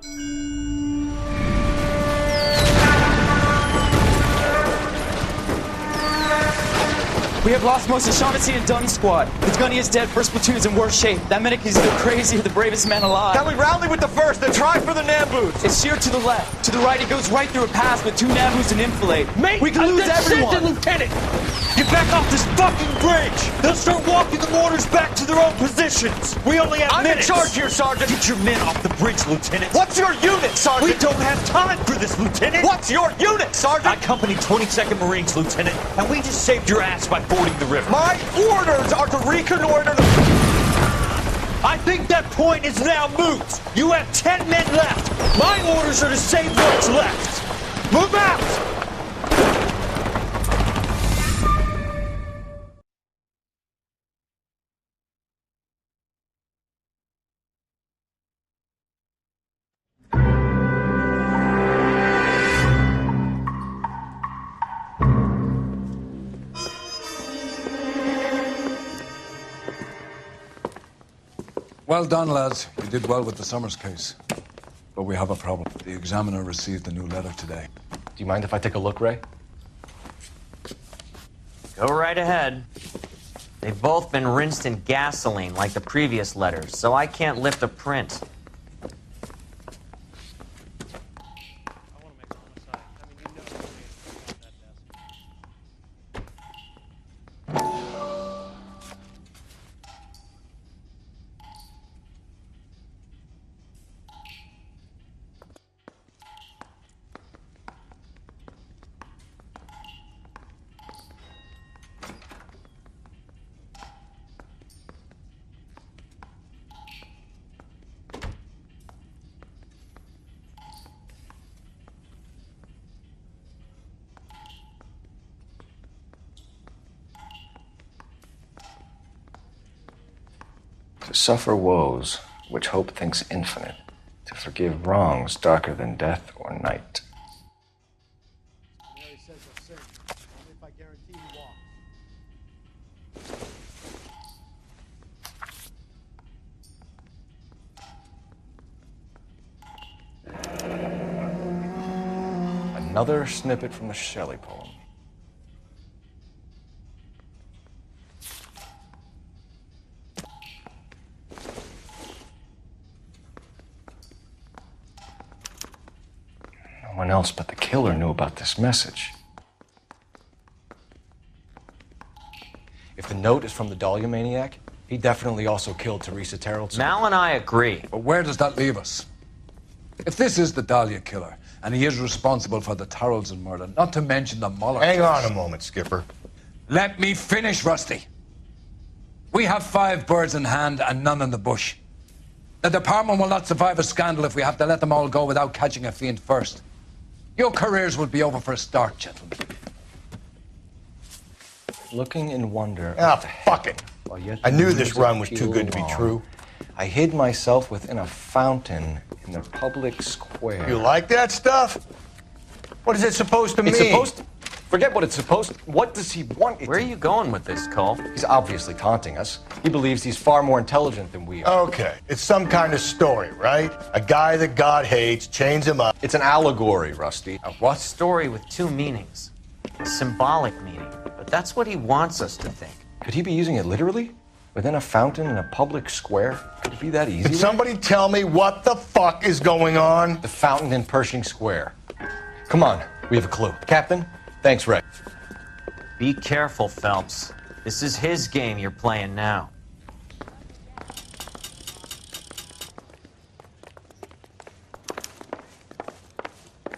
We have lost most of Shaughnessy and Dunn's squad. The gunny is dead, first platoon's in worse shape. That medic is either crazy or the bravest man alive. Can we rally with the first and try for the Nambus? It's sheer to the left. To the right, it goes right through a pass with 2 Nambus and enfilade. Mate, we can lose everyone. Lieutenant! Get back off this fucking bridge! They'll start walking the mortars back to their own positions! We only have minutes! I'm in charge here, Sergeant! Get your men off the bridge, Lieutenant! What's your unit, Sergeant? We don't have time for this, Lieutenant! What's your unit, Sergeant? I company 22nd Marines, Lieutenant, and we just saved your ass by fording the river. My orders are to reconnoiter the... I think that point is now moot! You have 10 men left! My orders are to save what's left! Move out! Well done, lads. You did well with the Summers case. But we have a problem. The examiner received a new letter today. Do you mind if I take a look, Ray? Go right ahead. They've both been rinsed in gasoline like the previous letters, so I can't lift a print. To suffer woes which hope thinks infinite, to forgive wrongs darker than death or night. Mary says he'll sing, only if I guarantee he walks. Another snippet from the Shelley poem. No one else but the killer knew about this message. If the note is from the Dahlia maniac, he definitely also killed Teresa Terrellson. Mal and I agree. But where does that leave us? If this is the Dahlia killer, and he is responsible for the Tarrelson murder, not to mention the Muller Hang case. on a moment, Skipper. Let me finish, Rusty. We have 5 birds in hand and none in the bush. The department will not survive a scandal if we have to let them all go without catching a fiend first. Your careers will be over for a start, gentlemen. Looking in wonder. Ah, fuck it. While yet I knew the this music run was too pealed good to be along, true. I hid myself within a fountain in the public square. You like that stuff? What is it supposed to mean? It's supposed to... Forget what it's supposed to... What does he want it Where are to... you going with this, Cole? He's obviously taunting us. He believes he's far more intelligent than we are. Okay, it's some kind of story, right? A guy that God hates, chains him up. It's an allegory, Rusty. A what? Story with 2 meanings. A symbolic meaning. But that's what he wants us to think. Could he be using it literally? Within a fountain in a public square? Could it be that easy? Can somebody tell me what the fuck is going on? The fountain in Pershing Square. Come on, we have a clue. Captain, thanks, Ray. Be careful, Phelps. This is his game you're playing now.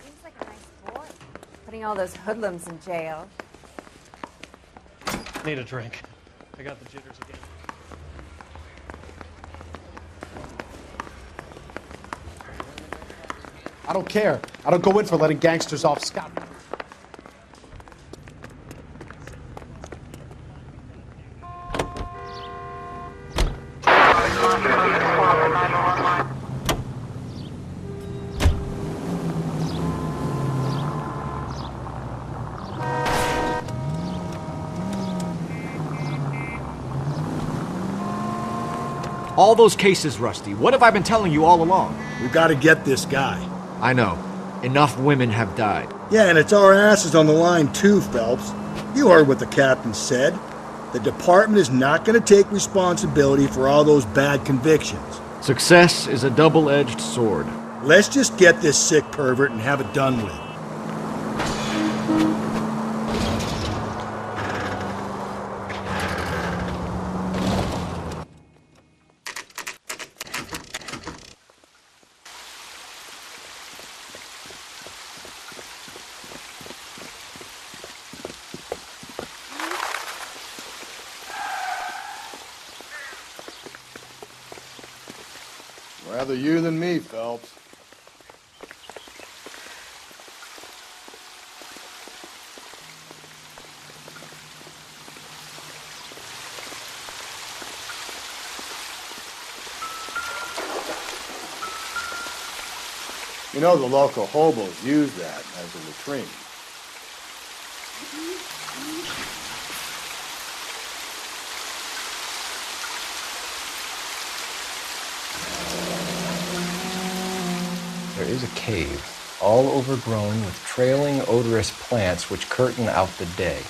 Seems like a nice boy. Putting all those hoodlums in jail. Need a drink. I got the jitters again. I don't care. I don't go in for letting gangsters off scot. All those cases, Rusty. What have I been telling you all along? We gotta get this guy. I know. Enough women have died. Yeah, and it's our asses on the line too, Phelps. You heard what the captain said. The department is not gonna take responsibility for all those bad convictions. Success is a double-edged sword. Let's just get this sick pervert and have it done with. Rather you than me, Phelps. You know, the local hobos use that as a latrine. There is a cave, all overgrown with trailing, odorous plants which curtain out the day.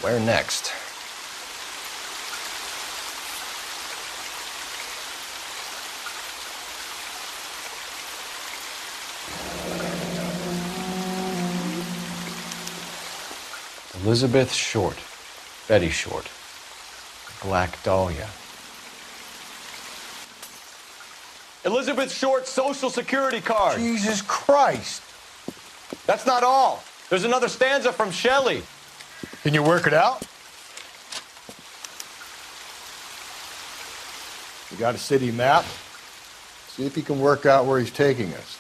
Where next? Elizabeth Short, Betty Short, Black Dahlia. Elizabeth Short's social security card. Jesus Christ! That's not all. There's another stanza from Shelley. Can you work it out? You got a city map? See if you can work out where he's taking us.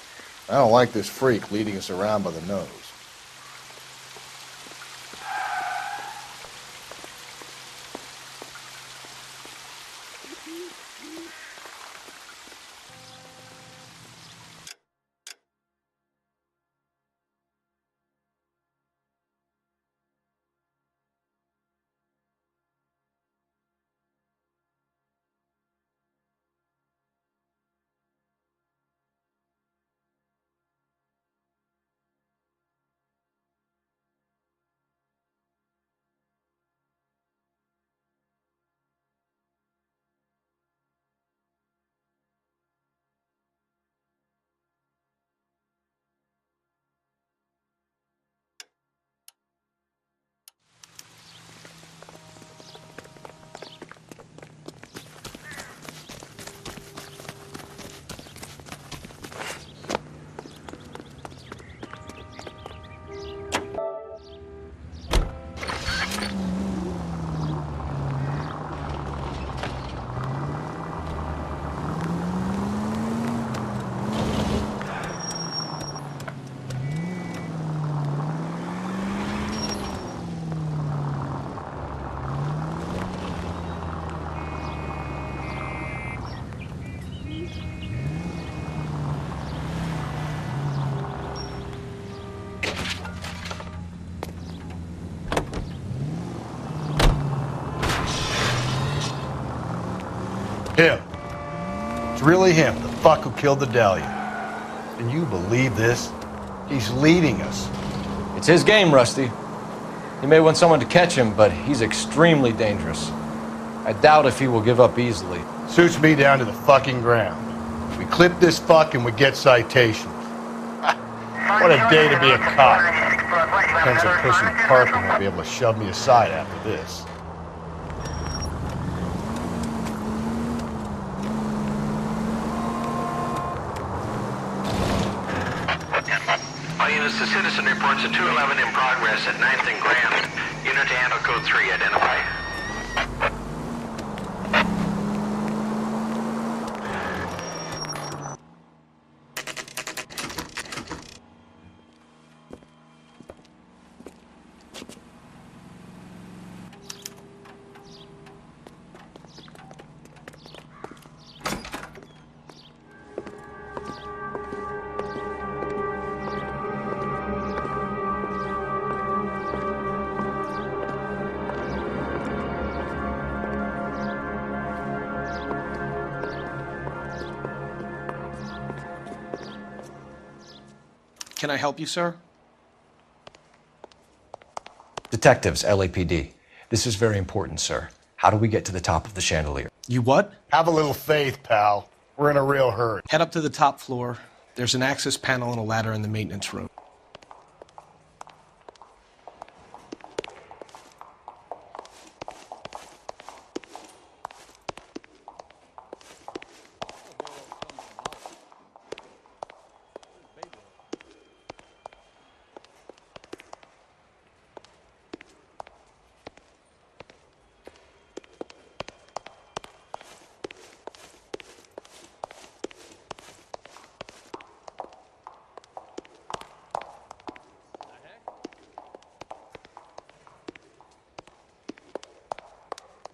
I don't like this freak leading us around by the nose. Him. It's really him, the fuck who killed the Dahlia. Can you believe this? He's leading us. It's his game, Rusty. He may want someone to catch him, but he's extremely dangerous. I doubt if he will give up easily. Suits me down to the fucking ground. We clip this fuck and we get citations. What a day to be a cop. Depends on pushing Parker won't be able to shove me aside after this. All units to citizen reports a 211 in progress at 9th and Grand. Unit to handle code 3, identify. Can I help you, sir? Detectives, LAPD. This is very important, sir. How do we get to the top of the chandelier? You what? Have a little faith, pal. We're in a real hurry. Head up to the top floor. There's an access panel and a ladder in the maintenance room.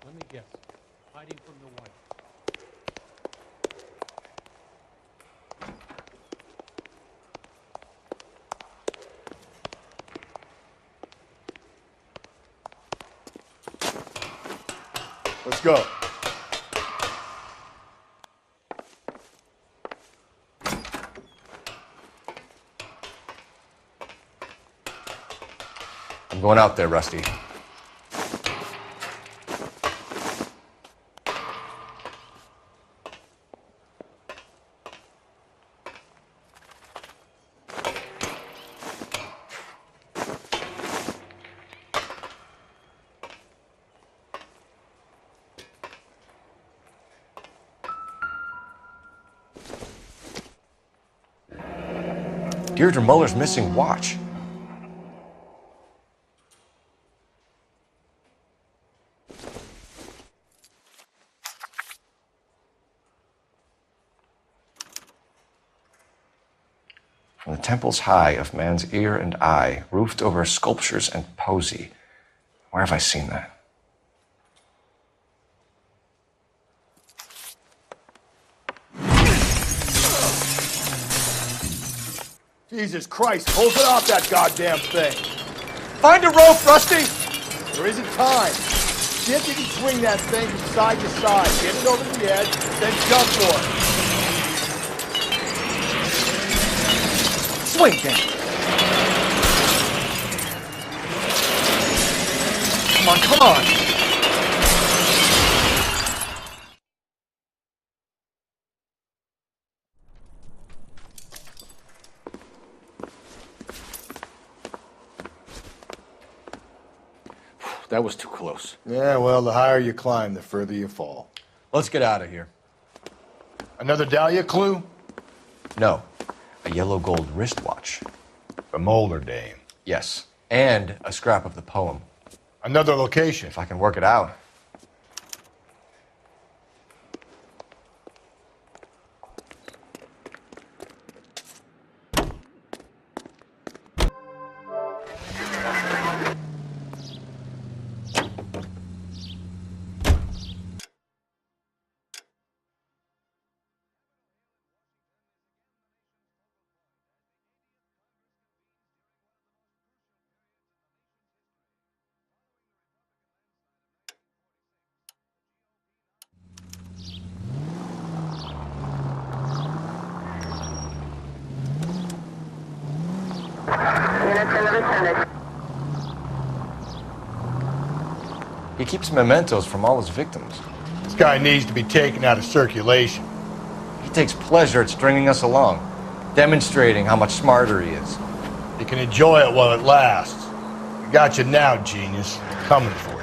Let me guess. Hiding from the wife. Let's go. I'm going out there, Rusty. Deirdre Muller's missing watch. From the temples high of man's ear and eye, roofed over sculptures and poesy. Where have I seen that? Jesus Christ, hold it off that goddamn thing. Find a rope, Rusty! There isn't time. See if you can swing that thing from side to side. Get it over the edge, then jump for it. Swing then. Come on, come on. That was too close. Yeah, well, the higher you climb, the further you fall. Let's get out of here. Another Dahlia clue? No, a yellow gold wristwatch. The Mulder dame. Yes, and a scrap of the poem. Another location. If I can work it out. He keeps mementos from all his victims. This guy needs to be taken out of circulation. He takes pleasure at stringing us along, demonstrating how much smarter he is. You can enjoy it while it lasts. We got you now, genius. Coming for you.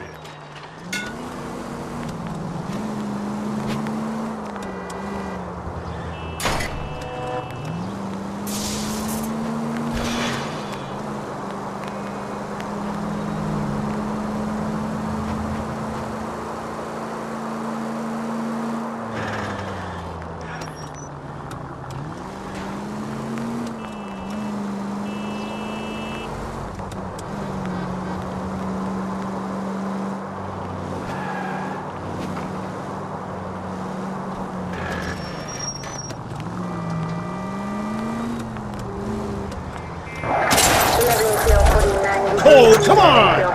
Cole, come on!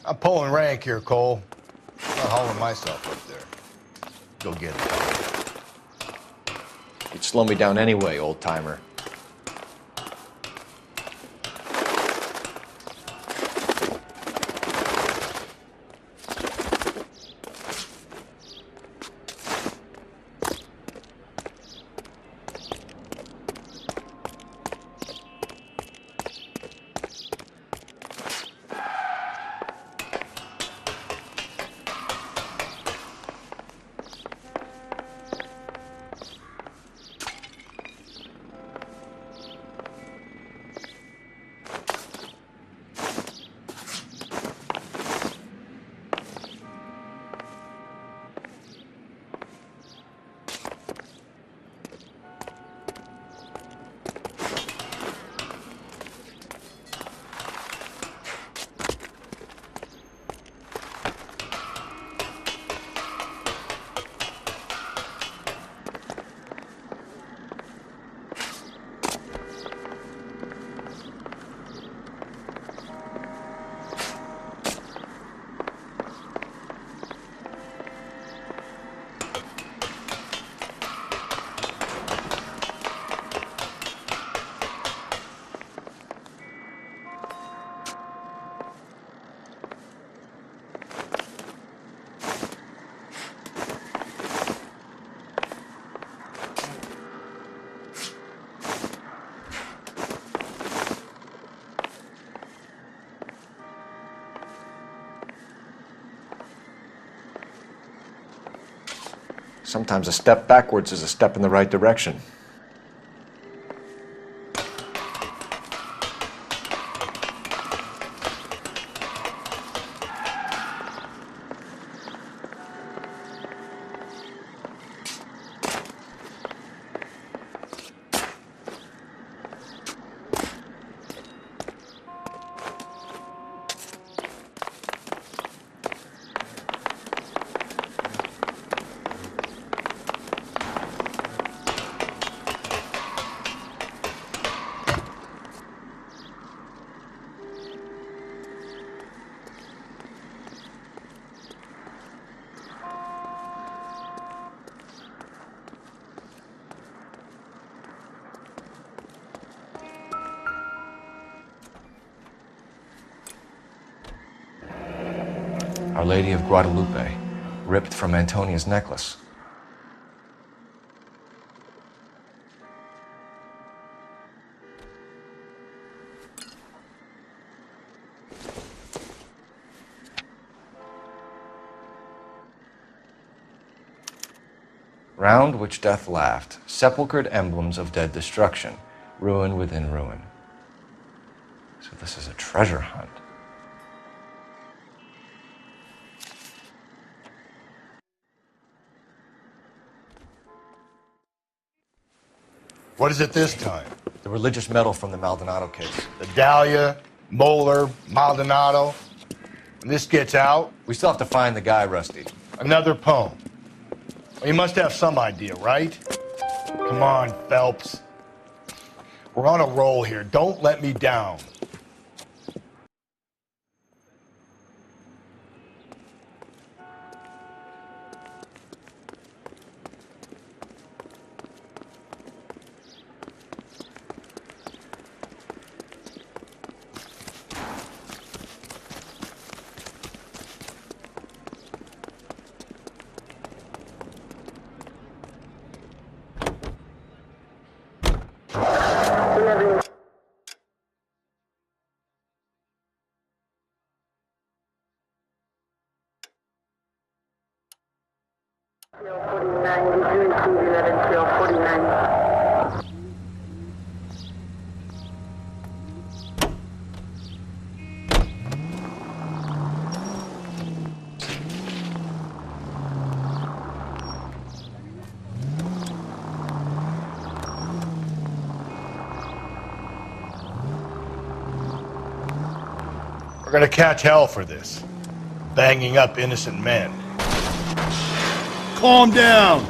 I'm pulling rank here, Cole. I'm not hauling myself up there. Go get it. You'd slow me down anyway, old-timer. Sometimes a step backwards is a step in the right direction. Our Lady of Guadalupe, ripped from Antonia's necklace. Round which death laughed, sepulchred emblems of dead destruction, ruin within ruin. So this is a treasure hunt. What is it this time? The religious medal from the Maldonado case. The Dahlia, Moeller, Maldonado. When this gets out... We still have to find the guy, Rusty. Another poem. Well, you must have some idea, right? Come on, Phelps. We're on a roll here. Don't let me down. We're gonna catch hell for this. Banging up innocent men. Calm down!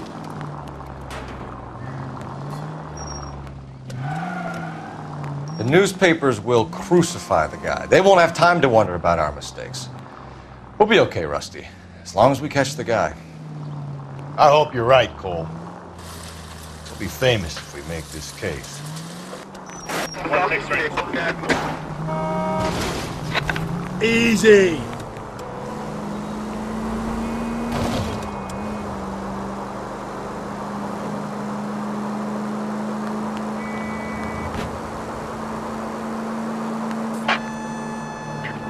The newspapers will crucify the guy. They won't have time to wonder about our mistakes. We'll be okay, Rusty. As long as we catch the guy. I hope you're right, Cole. We'll be famous if we make this case. 163. Easy.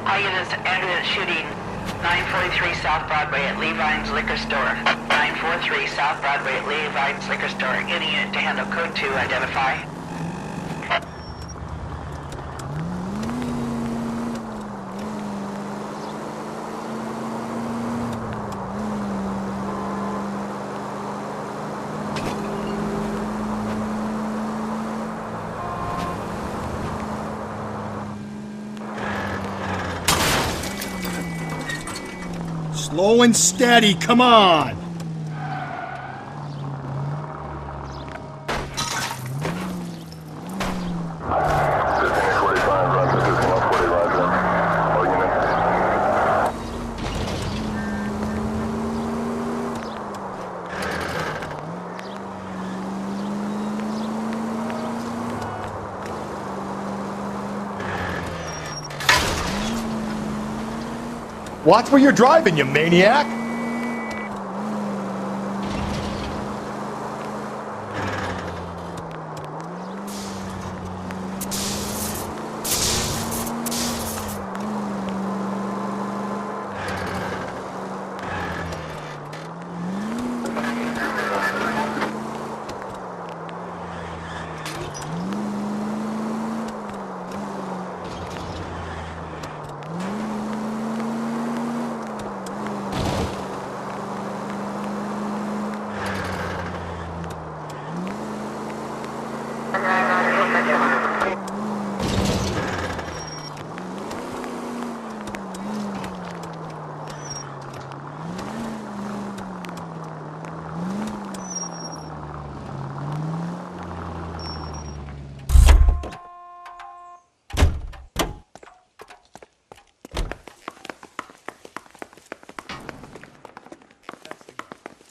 All units enter the shooting. 943 South Broadway at Levine's Liquor Store. 943 South Broadway at Levine's Liquor Store. Any unit to handle code 2, identify. Slow and steady, come on! Watch where you're driving, you maniac!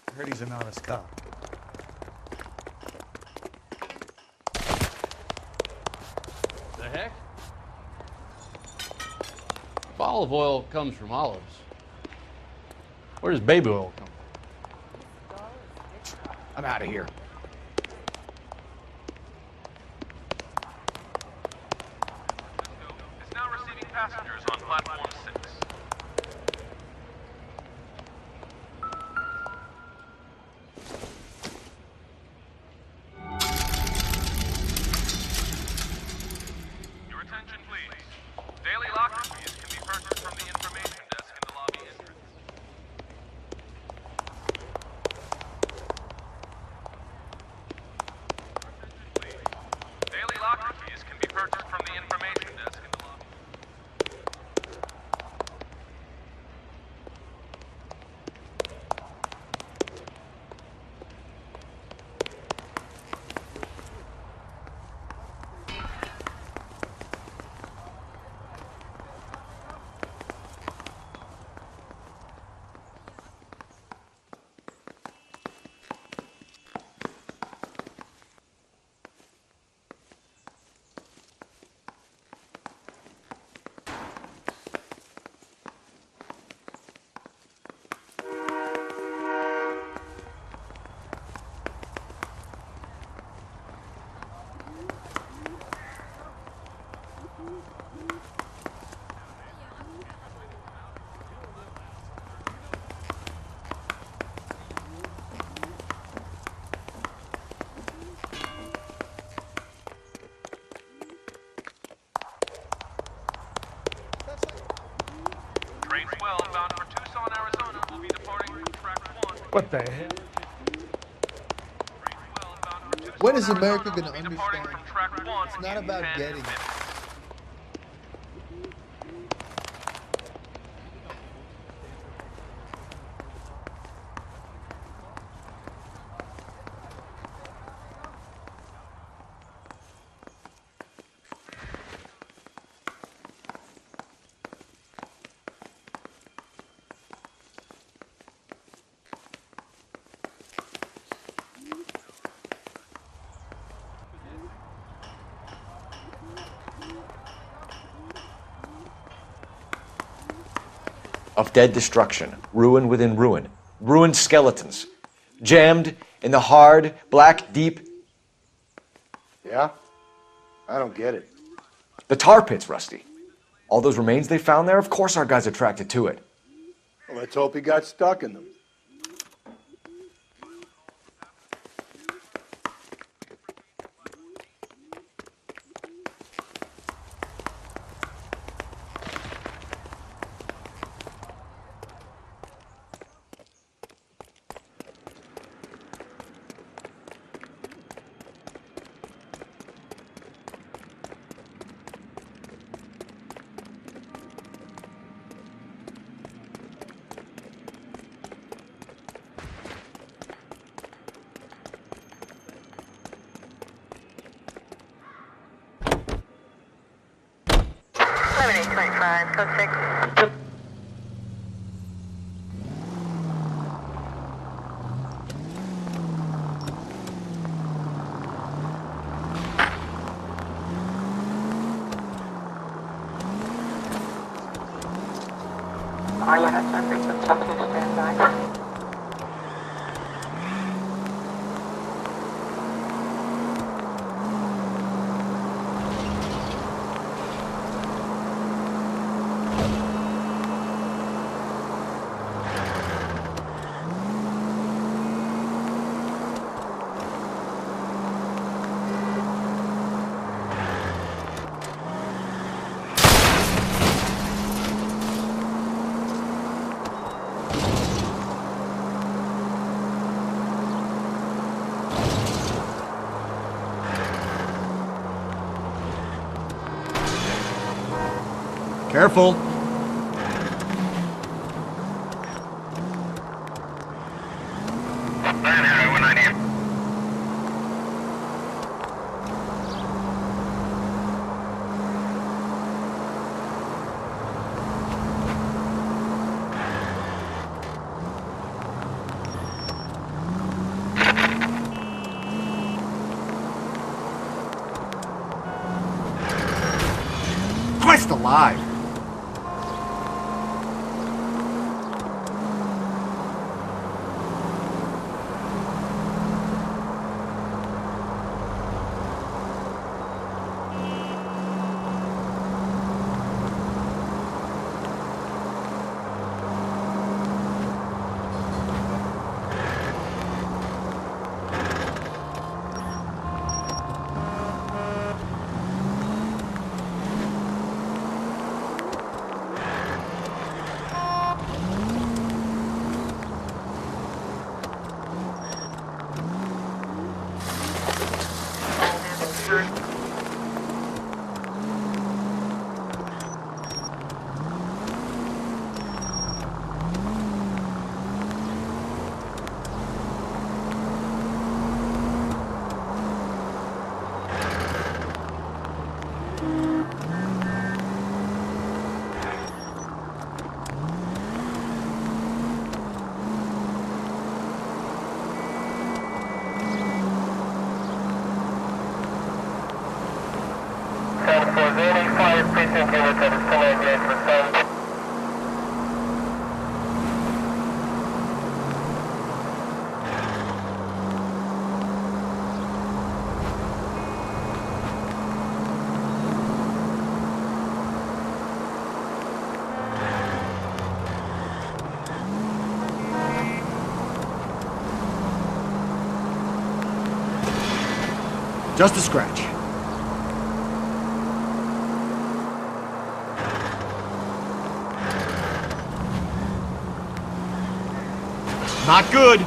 I heard he's an honest cop. The heck? If olive oil comes from olives, where does baby oil come from? I'm out of here. Is now receiving passengers on platform 6. Your attention, please. Daily locker keys can be purchased from the information desk in the lobby entrance. Daily locker keys can be purchased from the information desk in the lobby. Train 12 bound for Tucson, Arizona will be departing from track 1. What the hell? When is America going to understand? Track 1 It's not about getting it. of dead destruction, ruin within ruin, ruined skeletons, jammed in the hard, black, deep... Yeah? I don't get it. The tar pits, Rusty. All those remains they found there, of course our guy's attracted to it. Well, let's hope he got stuck in them. Code 6. All units on frequency 2 stand by. Careful. Christ alive. Just a scratch. Not good.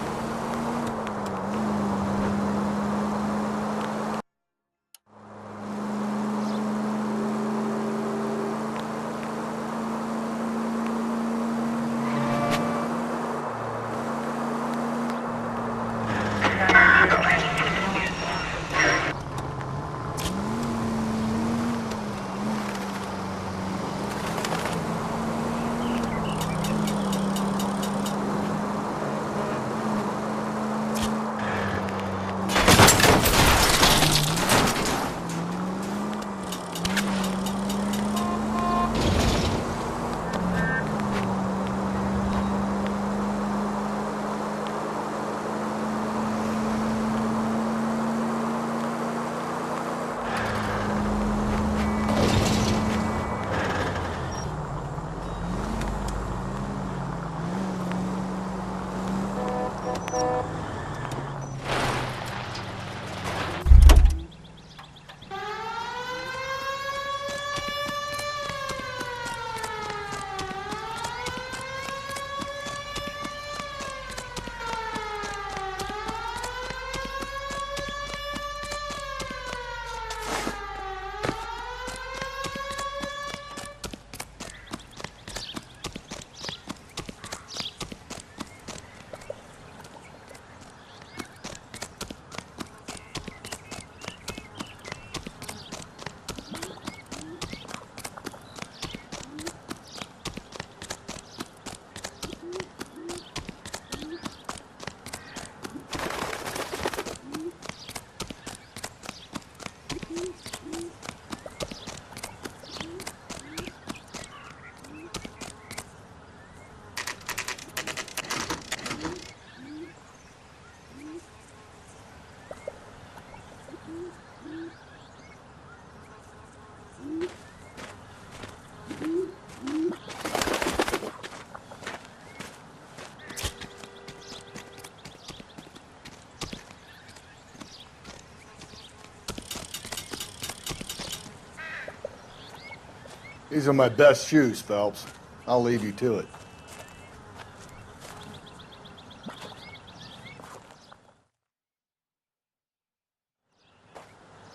These are my best shoes, Phelps. I'll leave you to it.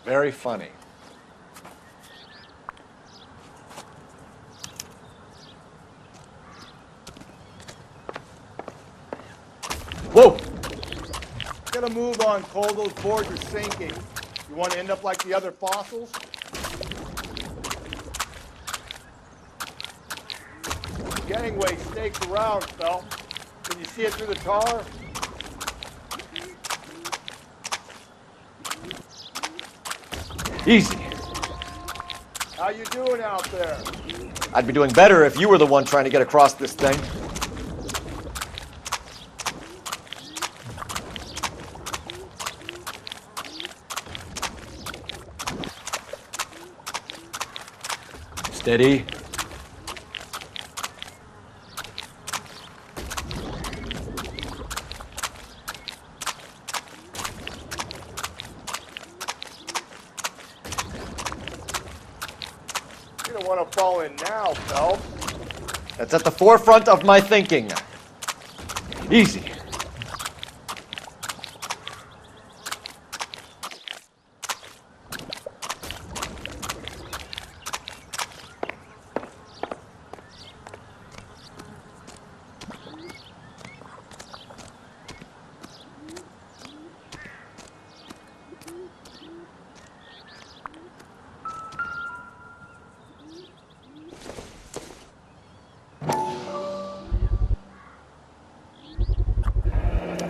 Very funny. Whoa! Get a move on, Cole. Those boards are sinking. You want to end up like the other fossils? Gangway snakes around, Phelps. Can you see it through the tar? Easy. How you doing out there? I'd be doing better if you were the one trying to get across this thing. Steady. You don't want to fall in now, Phelps. That's at the forefront of my thinking. Easy.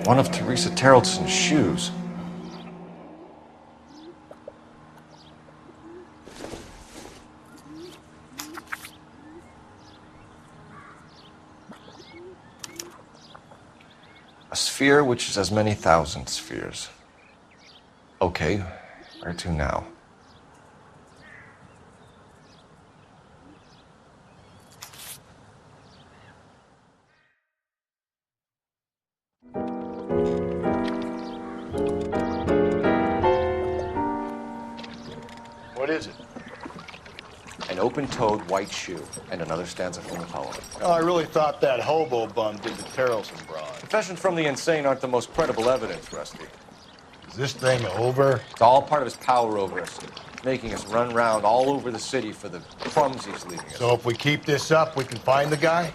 One of Teresa Terreltson's shoes. A sphere which is as many thousand spheres. Okay, where to now? What is it? An open-toed white shoe, and another stanza from the poem. Oh, I really thought that hobo bum did the Terrelson broad. Confessions from the insane aren't the most credible evidence, Rusty. Is this thing over? It's all part of his power over us, making us run round all over the city for the crumbs he's leaving us. So if we keep this up, we can find the guy?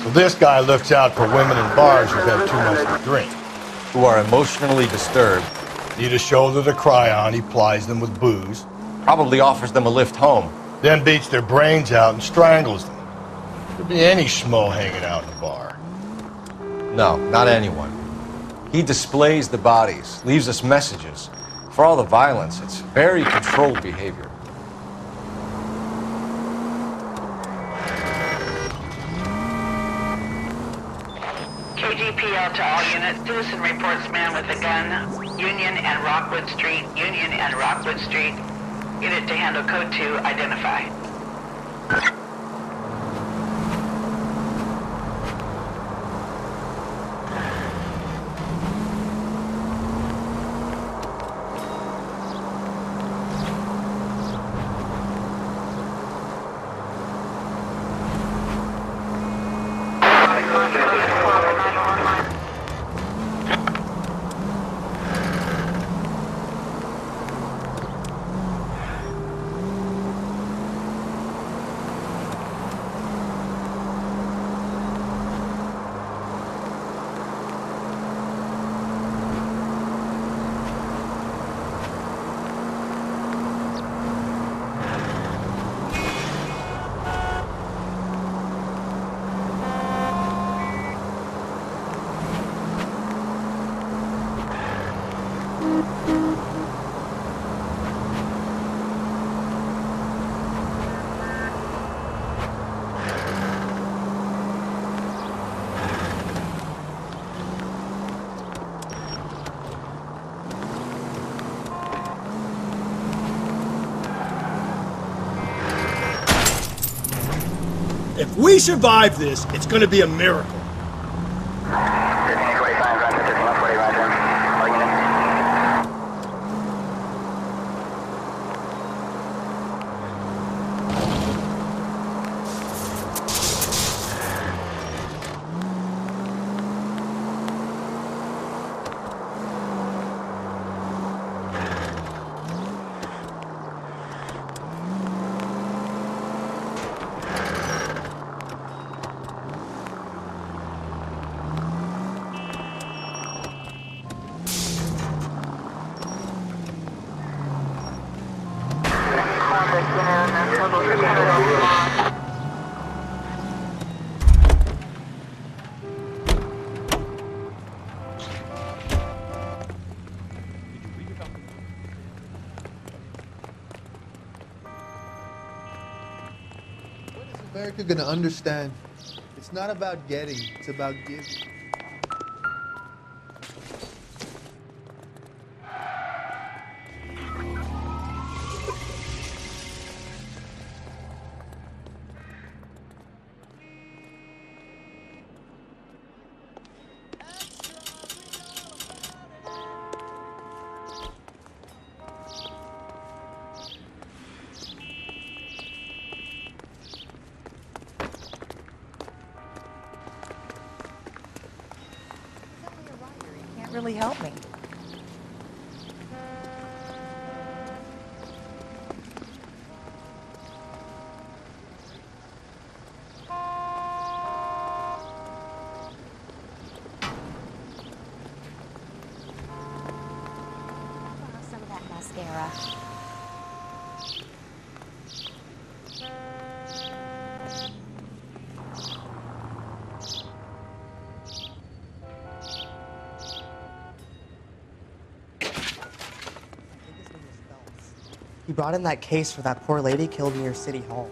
So this guy looks out for women in bars who've had too much to drink. Who are emotionally disturbed. Need a shoulder to cry on, he plies them with booze. Probably offers them a lift home. Then beats their brains out and strangles them. Could be any schmo hanging out in the bar. No, not anyone. He displays the bodies, leaves us messages. For all the violence, it's very controlled behavior. KGPL to all units. Citizen reports man with a gun. Union and Rockwood Street. Union and Rockwood Street. Unit to handle code 2. Identify. If we survive this, it's gonna be a miracle. America gonna understand? It's not about getting, it's about giving. Really help me. Some of that mascara. He brought in that case for that poor lady killed near City Hall.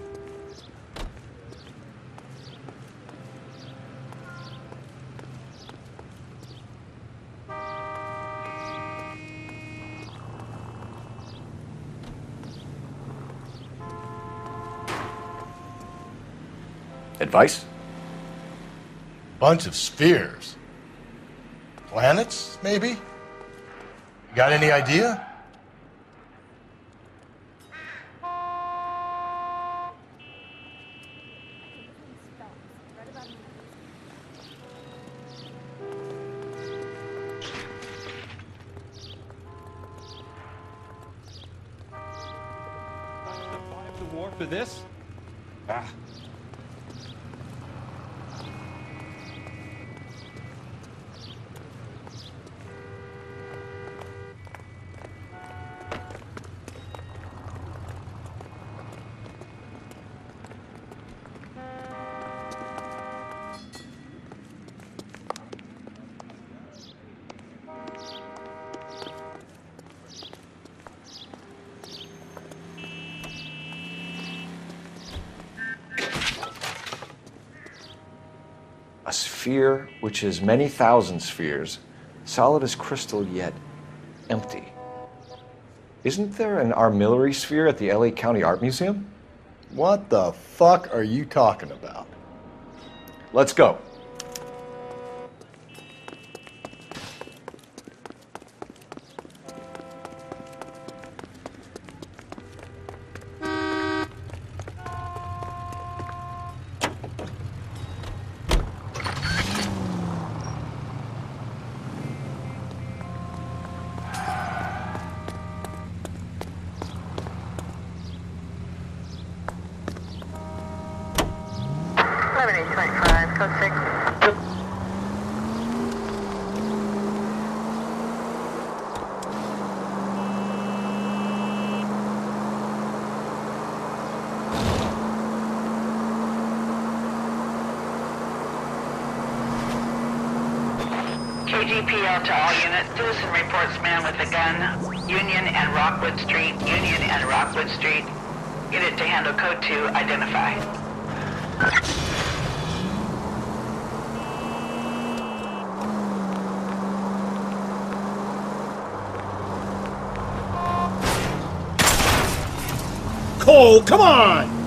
Advice? Bunch of spheres. Planets, maybe? You got any idea? The war for this? Ah. A sphere which is many thousand spheres, solid as crystal yet empty. Isn't there an armillary sphere at the LA County Art Museum? What the fuck are you talking about? Let's go. KGPL to all units. Citizen reports man with a gun. Union and Rockwood Street. Union and Rockwood Street. Unit to handle code 2. Identify. Cole, come on!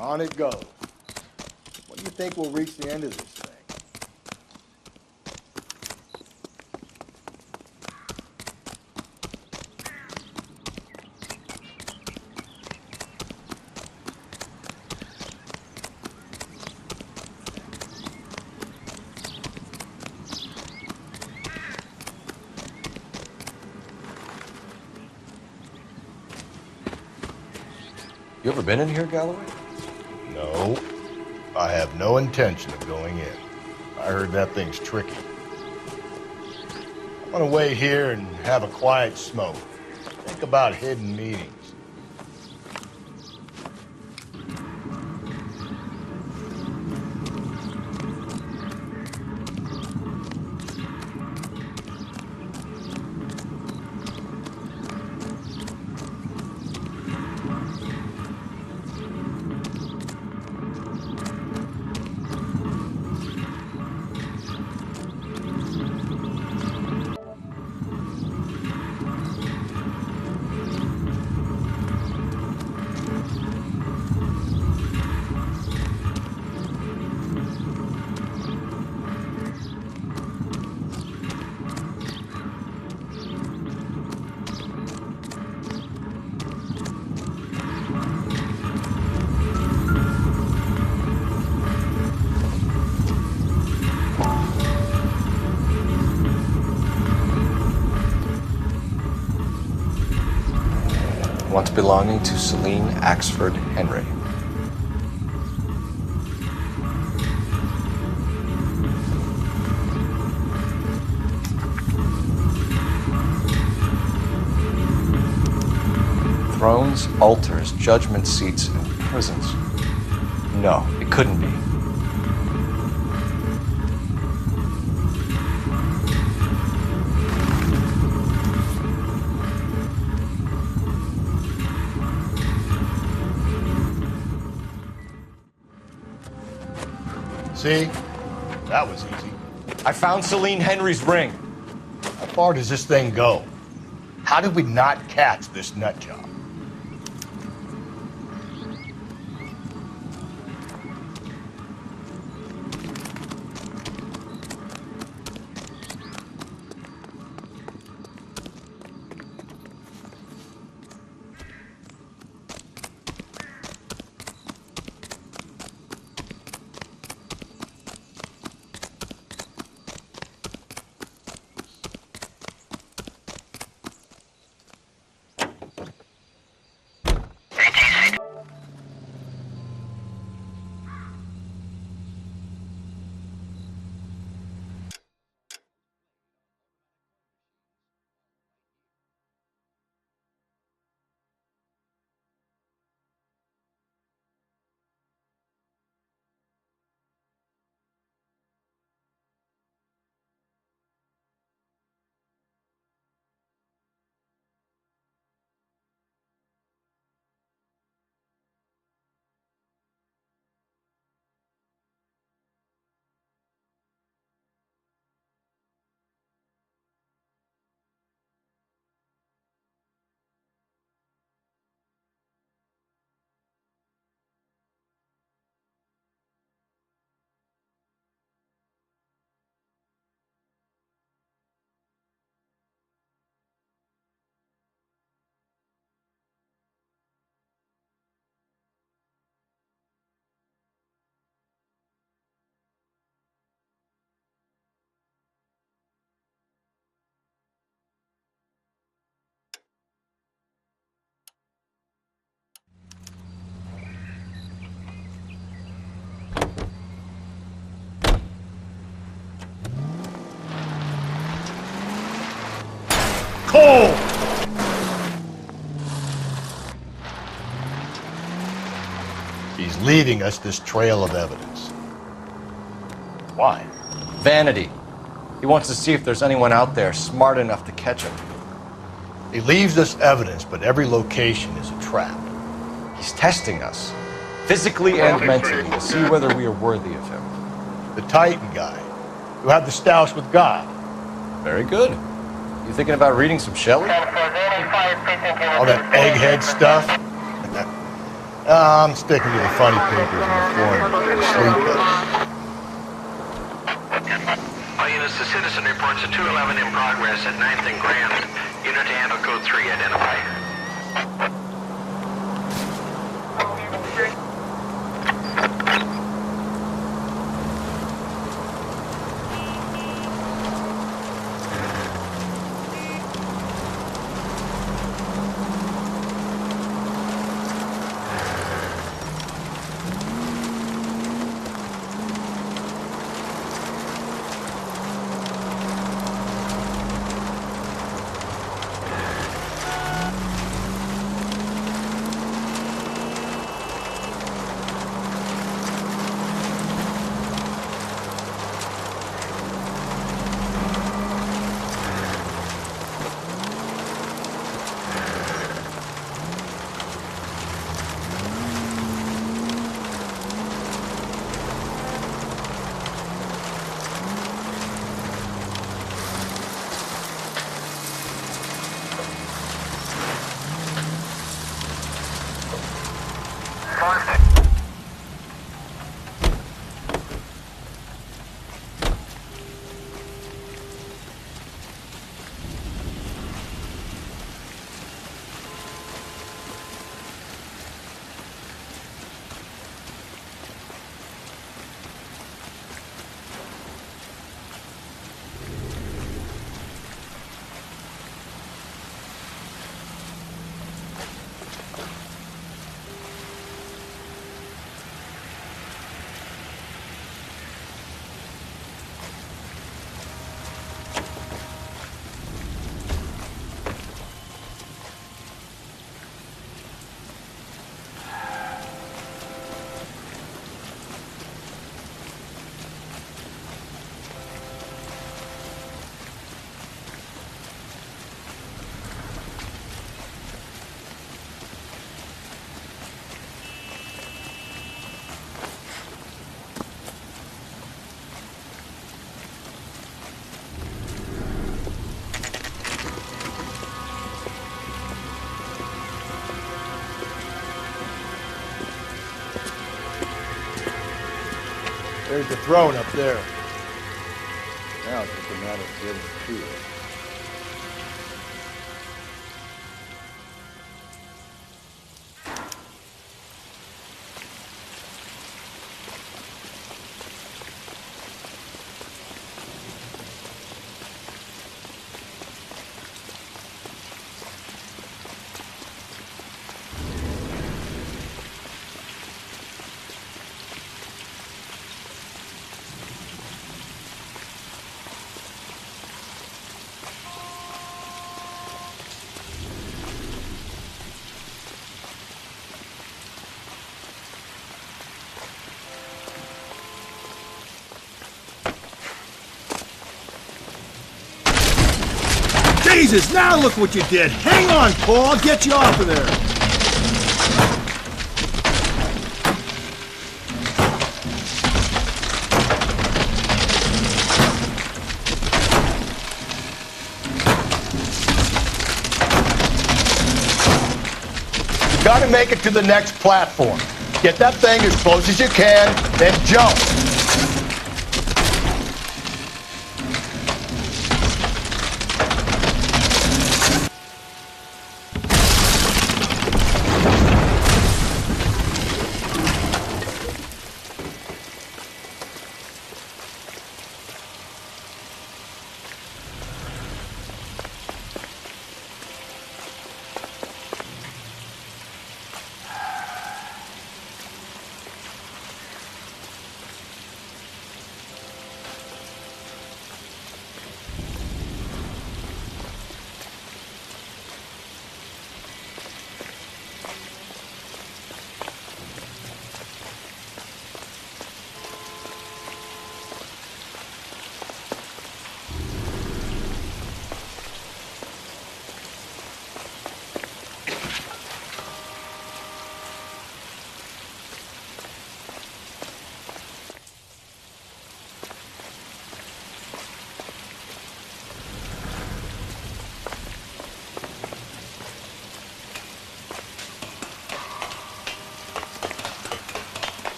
On it goes. When do you think we'll reach the end of this thing? You ever been in here, Galloway? No, I have no intention of going in. I heard that thing's tricky. I'm gonna wait here and have a quiet smoke. Think about hidden meetings. Once belonging to Celine Axford Henry. Thrones, altars, judgment seats, and prisons. No, it couldn't be. See? That was easy. I found Celine Henry's ring. How far does this thing go? How did we not catch this nut job? cold! He's leaving us this trail of evidence. Why? Vanity. He wants to see if there's anyone out there smart enough to catch him. He leaves us evidence, but every location is a trap. He's testing us, physically and mentally, to see whether we are worthy of him. The Titan guy, who had the stoush with God. Very good. You thinking about reading some Shelley? All that egghead stuff. I'm sticking to the funny papers and the foreign sleep letters. All units, the citizen reports a 211 in progress at 9th and Grand. Unit to handle code 3, identify. There's the throne up there. Now it's just a matter of getting to it. Jesus, now look what you did. Hang on, Paul. I'll get you off of there. You gotta make it to the next platform. Get that thing as close as you can, then jump.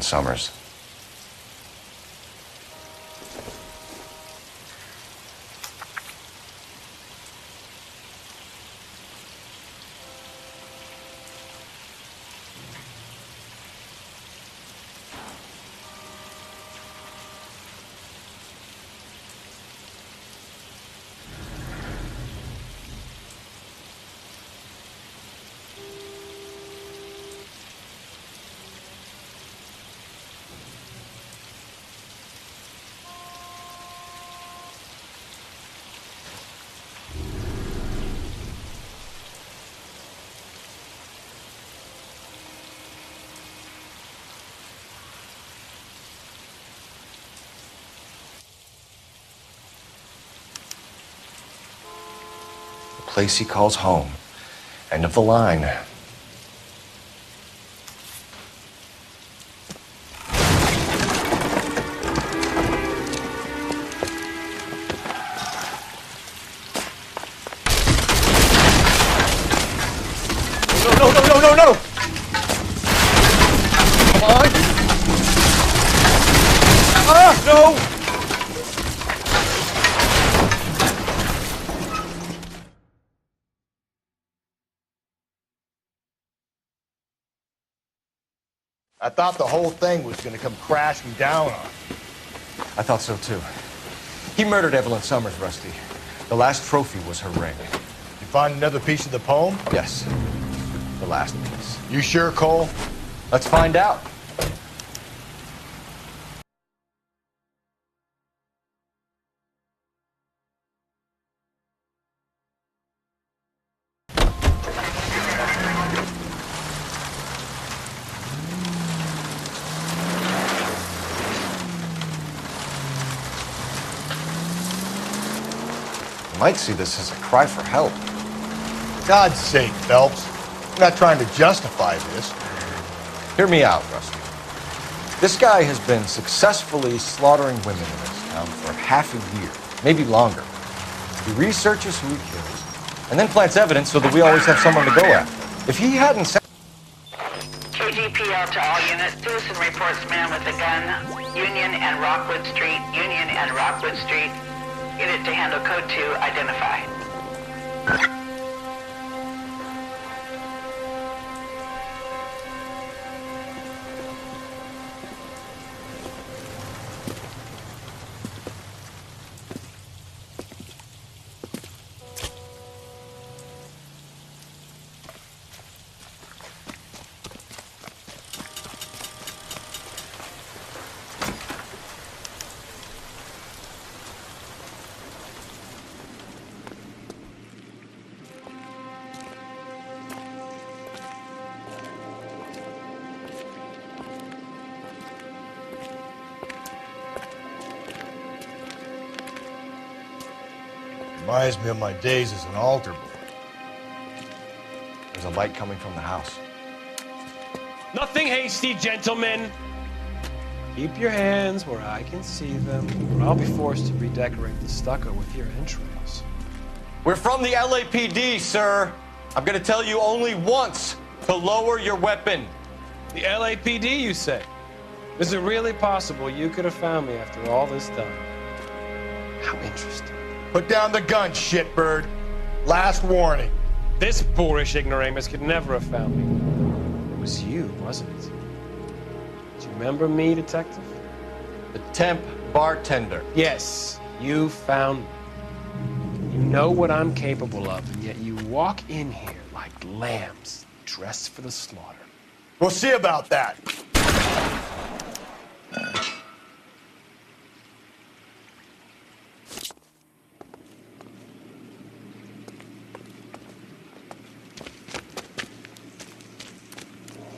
Evelyn Summers. Place he calls home. End of the line. No! Come on! Ah, no! I thought the whole thing was gonna come crashing down on me. I thought so too. He murdered Evelyn Summers, Rusty. The last trophy was her ring. You find another piece of the poem? Yes. The last piece. You sure, Cole? Let's find out. Might see this as a cry for help. God's sake, Phelps. I'm not trying to justify this. Hear me out, Rusty. This guy has been successfully slaughtering women in this town for half a year, maybe longer. He researches who he kills, and then plants evidence so that we always have someone to go after. If he hadn't said... KGPL to all units. Citizen reports man with a gun. Union and Rockwood Street. Union and Rockwood Street. Unit to handle code 2, identify. Reminds me of my days as an altar boy. There's a light coming from the house. Nothing hasty, gentlemen. Keep your hands where I can see them, or I'll be forced to redecorate the stucco with your entrails. We're from the LAPD, sir. I'm gonna tell you only once to lower your weapon. The LAPD, you say? Is it really possible you could have found me after all this time? How interesting. Put down the gun, shitbird. Last warning. This boorish ignoramus could never have found me. It was you, wasn't it? Do you remember me, detective? The temp bartender. Yes, you found me. You know what I'm capable of, and yet you walk in here like lambs dressed for the slaughter. We'll see about that.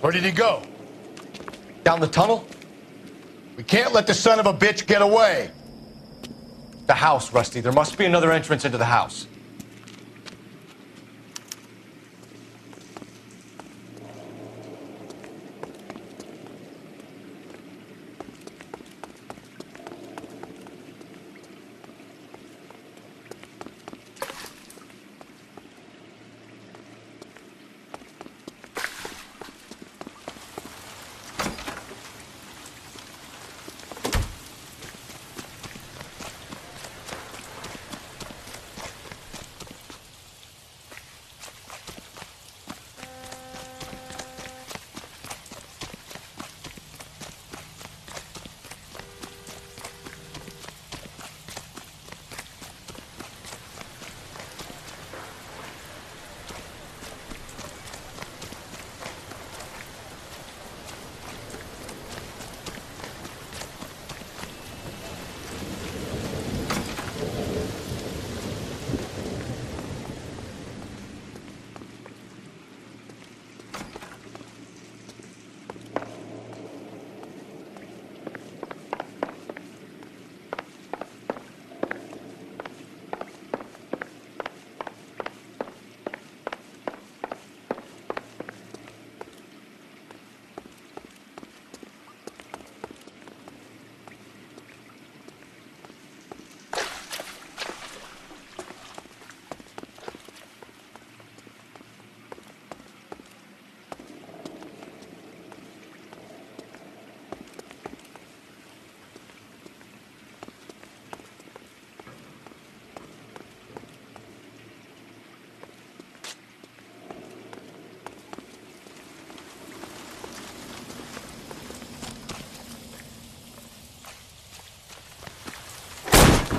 Where did he go? Down the tunnel? We can't let the son of a bitch get away. The house, Rusty. There must be another entrance into the house.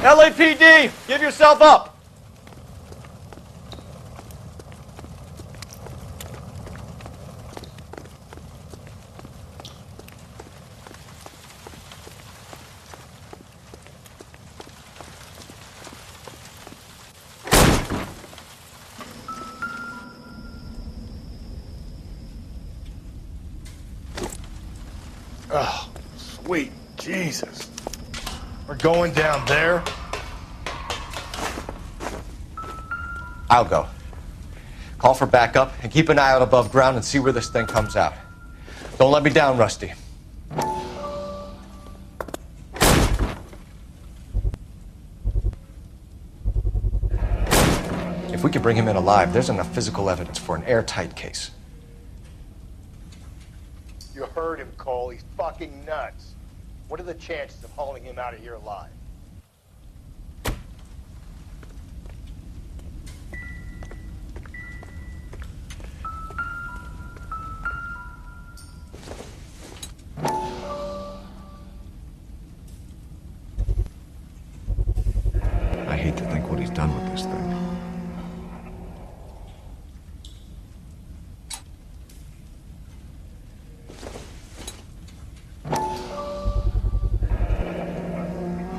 LAPD, give yourself up. Oh, sweet Jesus. We're going down there? I'll go. Call for backup and keep an eye out above ground and see where this thing comes out. Don't let me down, Rusty. If we can bring him in alive, there's enough physical evidence for an airtight case. You heard him, Cole. He's fucking nuts. What are the chances of hauling him out of here alive? I hate to think what he's done with this thing.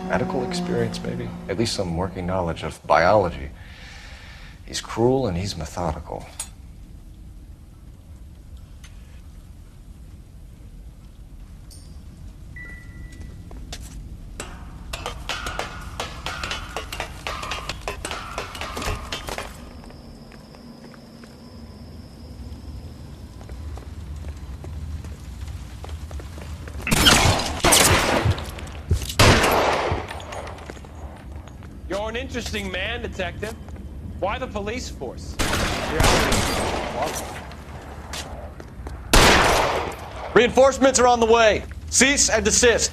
Medical experience, maybe? At least some working knowledge of biology. He's cruel and he's methodical. You're an interesting man, Detective. Why the police force? Reinforcements are on the way. Cease and desist.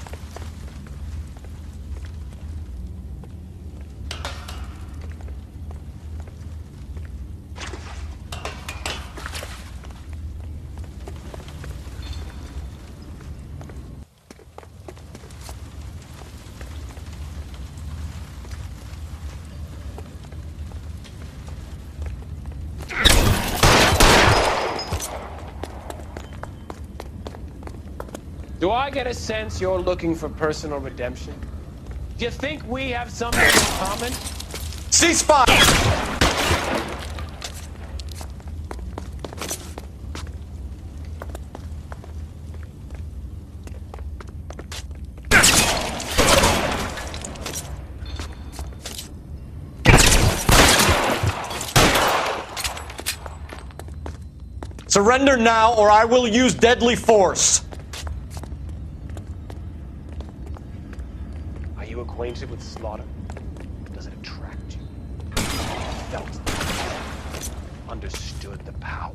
Do I get a sense you're looking for personal redemption? Do you think we have something in common? Cease fire! Surrender now, or I will use deadly force. Are you acquainted with slaughter? Does it attract you? Felt it. Understood the power.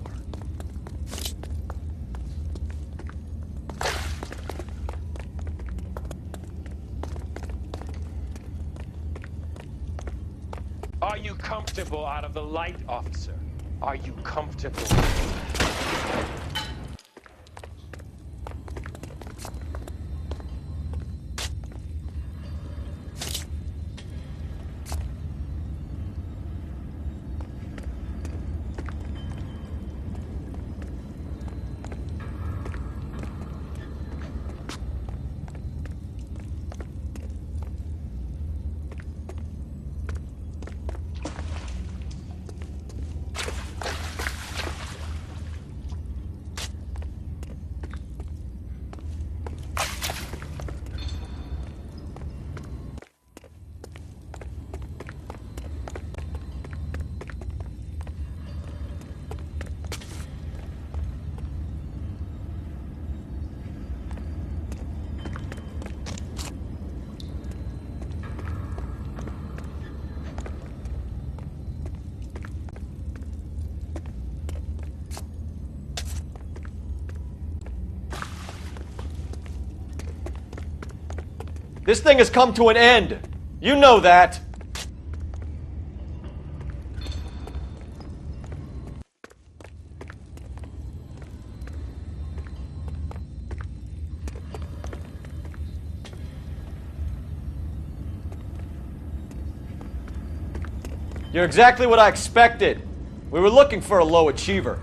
Are you comfortable out of the light, officer? Are you comfortable? This thing has come to an end. You know that. You're exactly what I expected. We were looking for a low achiever.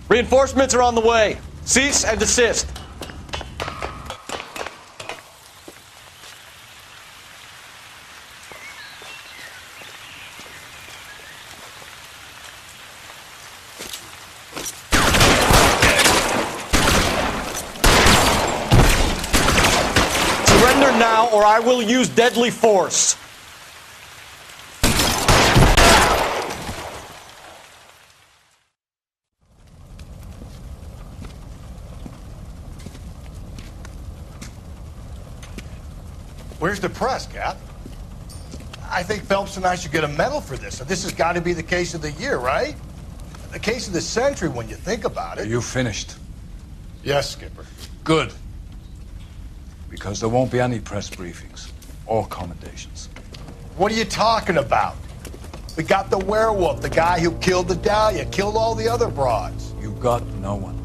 Reinforcements are on the way. Cease and desist. Surrender now, or I will use deadly force. Where's the press, Cap? I think Phelps and I should get a medal for this. This has got to be the case of the year, right? The case of the century when you think about it. Are you finished? Yes, Skipper. Good. Because there won't be any press briefings or commendations. What are you talking about? We got the werewolf, the guy who killed the Dahlia, killed all the other broads. You got no one.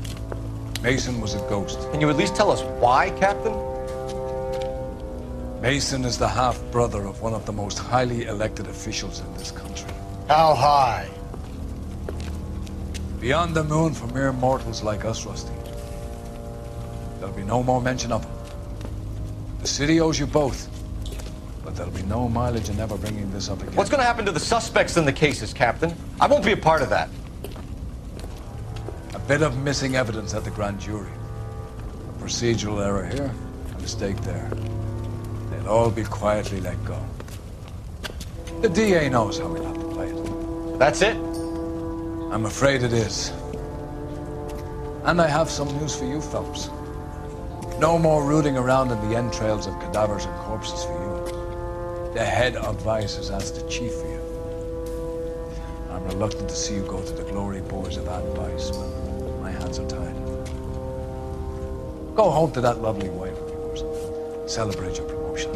Mason was a ghost. Can you at least tell us why, Captain? Mason is the half-brother of one of the most highly elected officials in this country. How high? Beyond the moon for mere mortals like us, Rusty. There'll be no more mention of him. The city owes you both, but there'll be no mileage in ever bringing this up again. What's going to happen to the suspects in the cases, Captain? I won't be a part of that. A bit of missing evidence at the grand jury. A procedural error here, a mistake there. They'll all be quietly let go. The DA knows how we'll have to play it. That's it? I'm afraid it is. And I have some news for you, Phelps. No more rooting around in the entrails of cadavers and corpses for you. The head of Vice has asked the chief for you. I'm reluctant to see you go to the glory boards of Vice when my hands are tied. Go home to that lovely wife of yours. Celebrate your promotion.